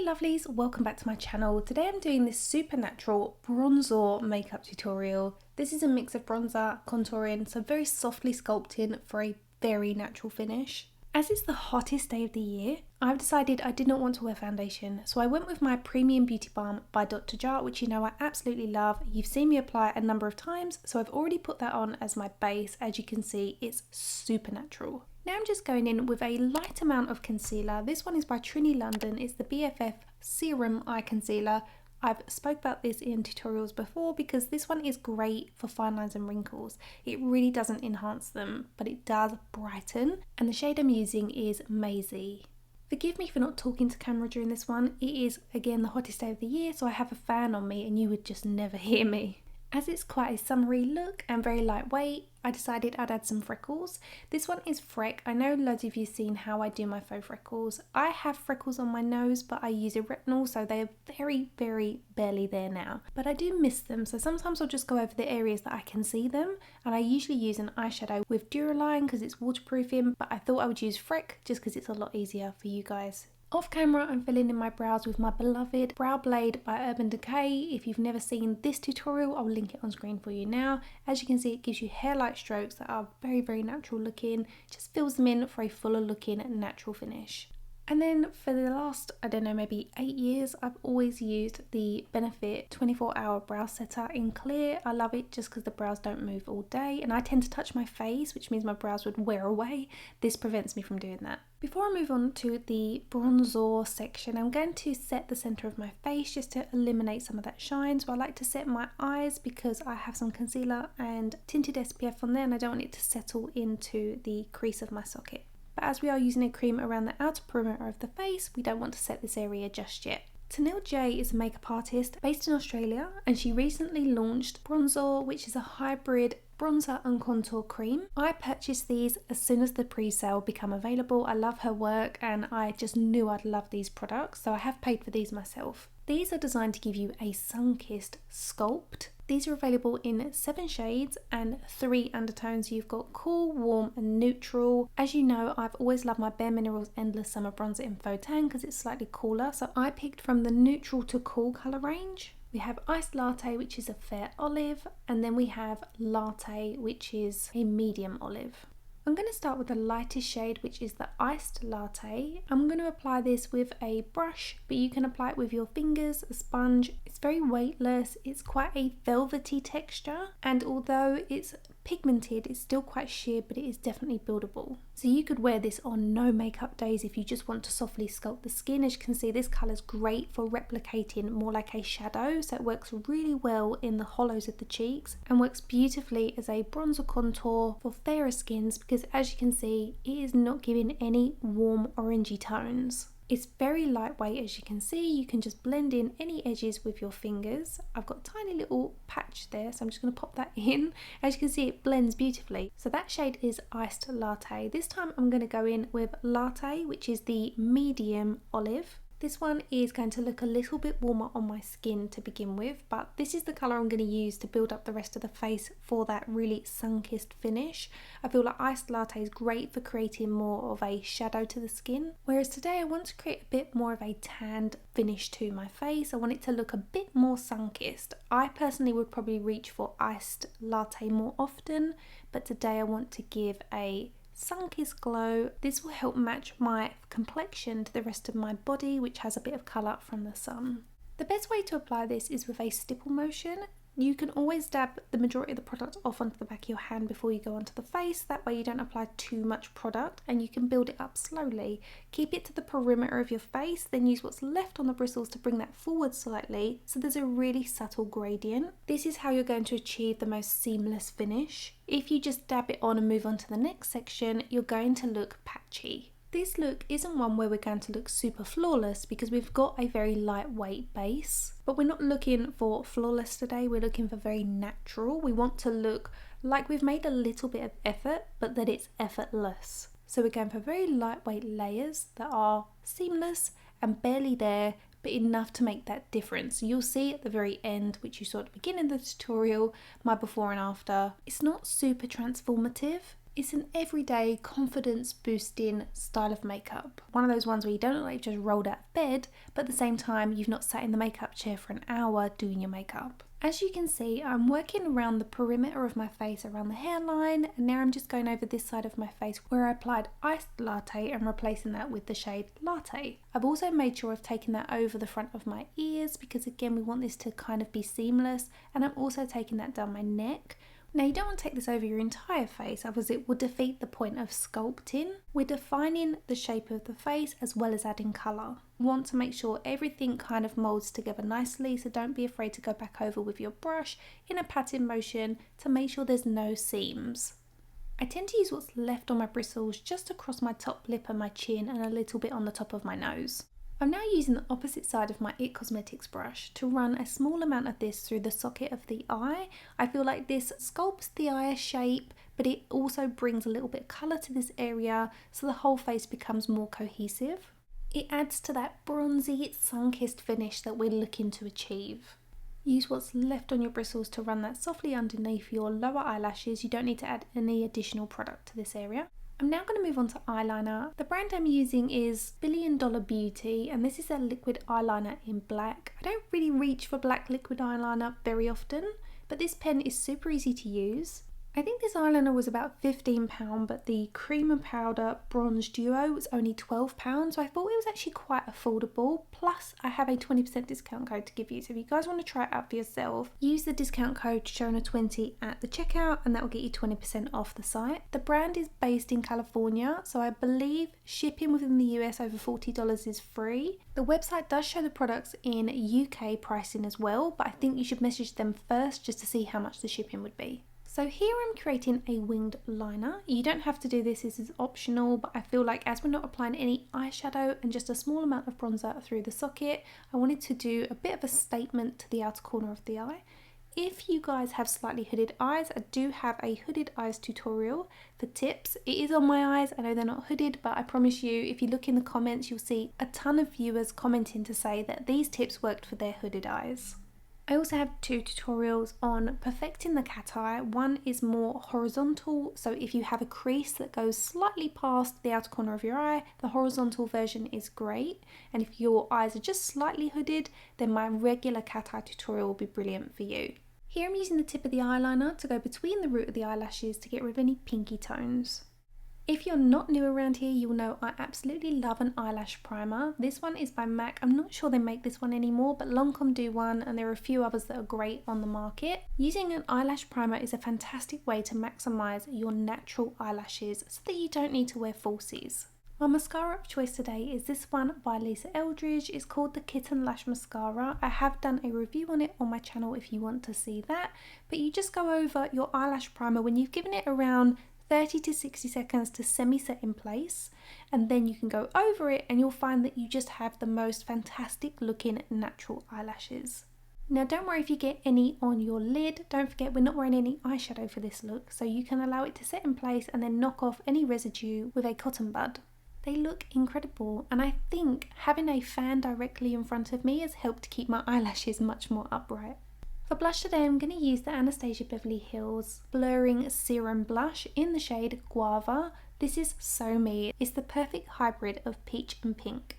lovelies, welcome back to my channel. Today I'm doing this supernatural bronzer makeup tutorial. This is a mix of bronzer, contouring, so very softly sculpting for a very natural finish. As it's the hottest day of the year, I've decided I did not want to wear foundation, so I went with my premium beauty balm by Dr. Jart, which you know I absolutely love. You've seen me apply it a number of times, so I've already put that on as my base. As you can see, it's super natural. Now I'm just going in with a light amount of concealer. This one is by Trinny London. It's the BFF Serum Eye Concealer. I've spoke about this in tutorials before because this one is great for fine lines and wrinkles. It really doesn't enhance them, but it does brighten. And the shade I'm using is Maisie. Forgive me for not talking to camera during this one. It is, again, the hottest day of the year, so I have a fan on me and you would just never hear me. As it's quite a summery look and very lightweight, I decided I'd add some freckles. This one is Freck. I know loads of you have seen how I do my faux freckles. I have freckles on my nose, but I use a retinol, so they're very, very barely there now. But I do miss them, so sometimes I'll just go over the areas that I can see them, and I usually use an eyeshadow with Duraline because it's waterproofing, but I thought I would use Freck just because it's a lot easier for you guys. Off camera, I'm filling in my brows with my beloved Brow Blade by Urban Decay. If you've never seen this tutorial, I'll link it on screen for you now. As you can see, it gives you hair-like strokes that are very, very natural looking. Just fills them in for a fuller looking natural finish. And then for the last, I don't know, maybe 8 years, I've always used the Benefit 24-hour brow setter in clear. I love it just because the brows don't move all day, and I tend to touch my face, which means my brows would wear away. This prevents me from doing that. Before I move on to the bronzer section, I'm going to set the centre of my face just to eliminate some of that shine. So I like to set my eyes because I have some concealer and tinted SPF on there, and I don't want it to settle into the crease of my socket. But as we are using a cream around the outer perimeter of the face, we don't want to set this area just yet. Tanil J is a makeup artist based in Australia, and she recently launched Bronzer, which is a hybrid bronzer and contour cream. I purchased these as soon as the pre-sale became available. I love her work and I just knew I'd love these products, so I have paid for these myself. These are designed to give you a sun-kissed sculpt. These are available in 7 shades and 3 undertones. You've got cool, warm and neutral. As you know, I've always loved my Bare Minerals Endless Summer Bronzer in Faux Tan because it's slightly cooler, so I picked from the neutral to cool colour range. We have Iced Latte, which is a fair olive, and then we have Latte, which is a medium olive. I'm going to start with the lightest shade, which is the Iced Latte. I'm going to apply this with a brush, but you can apply it with your fingers, a sponge. It's very weightless, it's quite a velvety texture, and although it's pigmented, it's still quite sheer, but it is definitely buildable. So you could wear this on no makeup days if you just want to softly sculpt the skin. As you can see, this colour is great for replicating more like a shadow, so it works really well in the hollows of the cheeks and works beautifully as a bronzer contour for fairer skins because as you can see, it is not giving any warm orangey tones. It's very lightweight, as you can see. You can just blend in any edges with your fingers. I've got a tiny little patch there, so I'm just going to pop that in. As you can see, it blends beautifully. So that shade is Iced Latte. This time I'm going to go in with Latte, which is the medium olive. This one is going to look a little bit warmer on my skin to begin with, but this is the colour I'm going to use to build up the rest of the face for that really sun-kissed finish. I feel like Iced Latte is great for creating more of a shadow to the skin, whereas today I want to create a bit more of a tanned finish to my face. I want it to look a bit more sun-kissed. I personally would probably reach for Iced Latte more often, but today I want to give a sun-kissed glow. This will help match my complexion to the rest of my body, which has a bit of colour from the sun. The best way to apply this is with a stipple motion. You can always dab the majority of the product off onto the back of your hand before you go onto the face. That way you don't apply too much product and you can build it up slowly. Keep it to the perimeter of your face, then use what's left on the bristles to bring that forward slightly so there's a really subtle gradient. This is how you're going to achieve the most seamless finish. If you just dab it on and move on to the next section, you're going to look patchy. This look isn't one where we're going to look super flawless because we've got a very lightweight base, but we're not looking for flawless today, we're looking for very natural. We want to look like we've made a little bit of effort, but that it's effortless. So we're going for very lightweight layers that are seamless and barely there, but enough to make that difference. You'll see at the very end, which you saw at the beginning of the tutorial, my before and after. It's not super transformative. It's an everyday confidence boosting style of makeup. One of those ones where you don't look like you've just rolled out of bed, but at the same time you've not sat in the makeup chair for an hour doing your makeup. As you can see, I'm working around the perimeter of my face, around the hairline, and now I'm just going over this side of my face where I applied Iced Latte and replacing that with the shade Latte. I've also made sure I've taken that over the front of my ears because again we want this to kind of be seamless, and I'm also taking that down my neck. Now you don't want to take this over your entire face, otherwise it will defeat the point of sculpting. We're defining the shape of the face as well as adding colour. You want to make sure everything kind of moulds together nicely, so don't be afraid to go back over with your brush in a patting motion to make sure there's no seams. I tend to use what's left on my bristles just across my top lip and my chin and a little bit on the top of my nose. I'm now using the opposite side of my IT Cosmetics brush to run a small amount of this through the socket of the eye. I feel like this sculpts the eye shape, but it also brings a little bit of colour to this area so the whole face becomes more cohesive. It adds to that bronzy, sun-kissed finish that we're looking to achieve. Use what's left on your bristles to run that softly underneath your lower eyelashes. You don't need to add any additional product to this area. I'm now going to move on to eyeliner. The brand I'm using is Billion Dollar Beauty, and this is a liquid eyeliner in black. I don't really reach for black liquid eyeliner very often, but this pen is super easy to use. I think this eyeliner was about £15, but the cream and powder bronze duo was only £12, so I thought it was actually quite affordable. Plus, I have a 20% discount code to give you, so if you guys want to try it out for yourself, use the discount code Shonagh20 at the checkout, and that will get you 20% off the site. The brand is based in California, so I believe shipping within the US over $40 is free. The website does show the products in UK pricing as well, but I think you should message them first just to see how much the shipping would be. So here I'm creating a winged liner. You don't have to do this, this is optional, but I feel like as we're not applying any eyeshadow and just a small amount of bronzer through the socket, I wanted to do a bit of a statement to the outer corner of the eye. If you guys have slightly hooded eyes, I do have a hooded eyes tutorial for tips. It is on my eyes, I know they're not hooded, but I promise you, if you look in the comments, you'll see a ton of viewers commenting to say that these tips worked for their hooded eyes. I also have two tutorials on perfecting the cat eye. One is more horizontal, so if you have a crease that goes slightly past the outer corner of your eye, the horizontal version is great. And if your eyes are just slightly hooded, then my regular cat eye tutorial will be brilliant for you. Here I'm using the tip of the eyeliner to go between the root of the eyelashes to get rid of any pinky tones. If you're not new around here, you'll know I absolutely love an eyelash primer. This one is by MAC. I'm not sure they make this one anymore, but Lancome do one, and there are a few others that are great on the market. Using an eyelash primer is a fantastic way to maximize your natural eyelashes so that you don't need to wear falsies. My mascara of choice today is this one by Lisa Eldridge. It's called the Kitten Lash Mascara. I have done a review on it on my channel if you want to see that, but you just go over your eyelash primer when you've given it around 30 to 60 seconds to semi-set in place, and then you can go over it and you'll find that you just have the most fantastic looking natural eyelashes. Now don't worry if you get any on your lid. Don't forget we're not wearing any eyeshadow for this look, so you can allow it to set in place and then knock off any residue with a cotton bud. They look incredible, and I think having a fan directly in front of me has helped keep my eyelashes much more upright. For blush today, I'm going to use the Anastasia Beverly Hills Blurring Serum Blush in the shade Guava. This is so me. It's the perfect hybrid of peach and pink.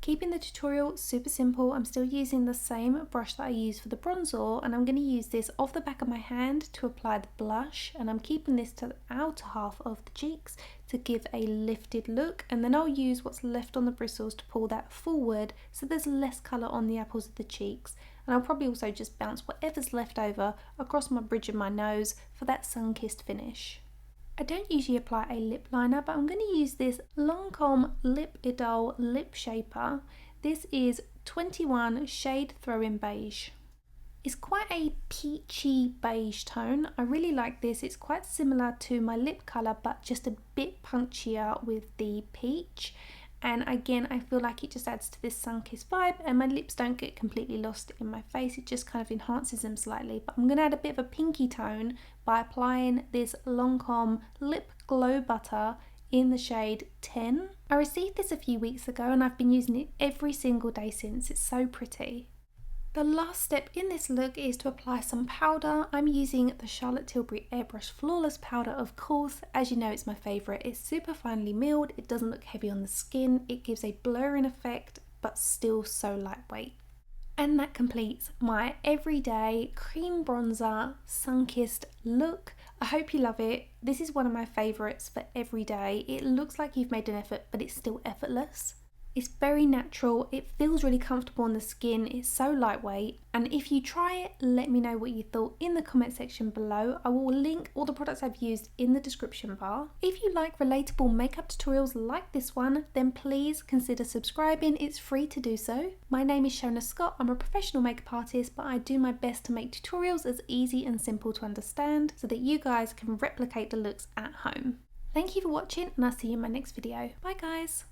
Keeping the tutorial super simple, I'm still using the same brush that I used for the bronzer, and I'm going to use this off the back of my hand to apply the blush, and I'm keeping this to the outer half of the cheeks to give a lifted look, and then I'll use what's left on the bristles to pull that forward so there's less colour on the apples of the cheeks. And I'll probably also just bounce whatever's left over across my bridge of my nose for that sun-kissed finish. I don't usually apply a lip liner, but I'm going to use this Lancome Lip Idole Lip Shaper. This is 21 Shade Throw-In Beige. It's quite a peachy beige tone. I really like this. It's quite similar to my lip colour, but just a bit punchier with the peach. And again, I feel like it just adds to this sun-kissed vibe, and my lips don't get completely lost in my face. It just kind of enhances them slightly. But I'm going to add a bit of a pinky tone by applying this Lancome Lip Glow Butter in the shade 10. I received this a few weeks ago and I've been using it every single day since. It's so pretty. The last step in this look is to apply some powder. I'm using the Charlotte Tilbury Airbrush Flawless powder, of course. As you know, it's my favourite. It's super finely milled, it doesn't look heavy on the skin, it gives a blurring effect but still so lightweight. And that completes my everyday cream bronzer sun-kissed look. I hope you love it. This is one of my favourites for every day. It looks like you've made an effort, but it's still effortless. It's very natural, it feels really comfortable on the skin, it's so lightweight, and if you try it, let me know what you thought in the comment section below. I will link all the products I've used in the description bar. If you like relatable makeup tutorials like this one, then please consider subscribing, it's free to do so. My name is Shonagh Scott, I'm a professional makeup artist, but I do my best to make tutorials as easy and simple to understand so that you guys can replicate the looks at home. Thank you for watching and I'll see you in my next video. Bye guys!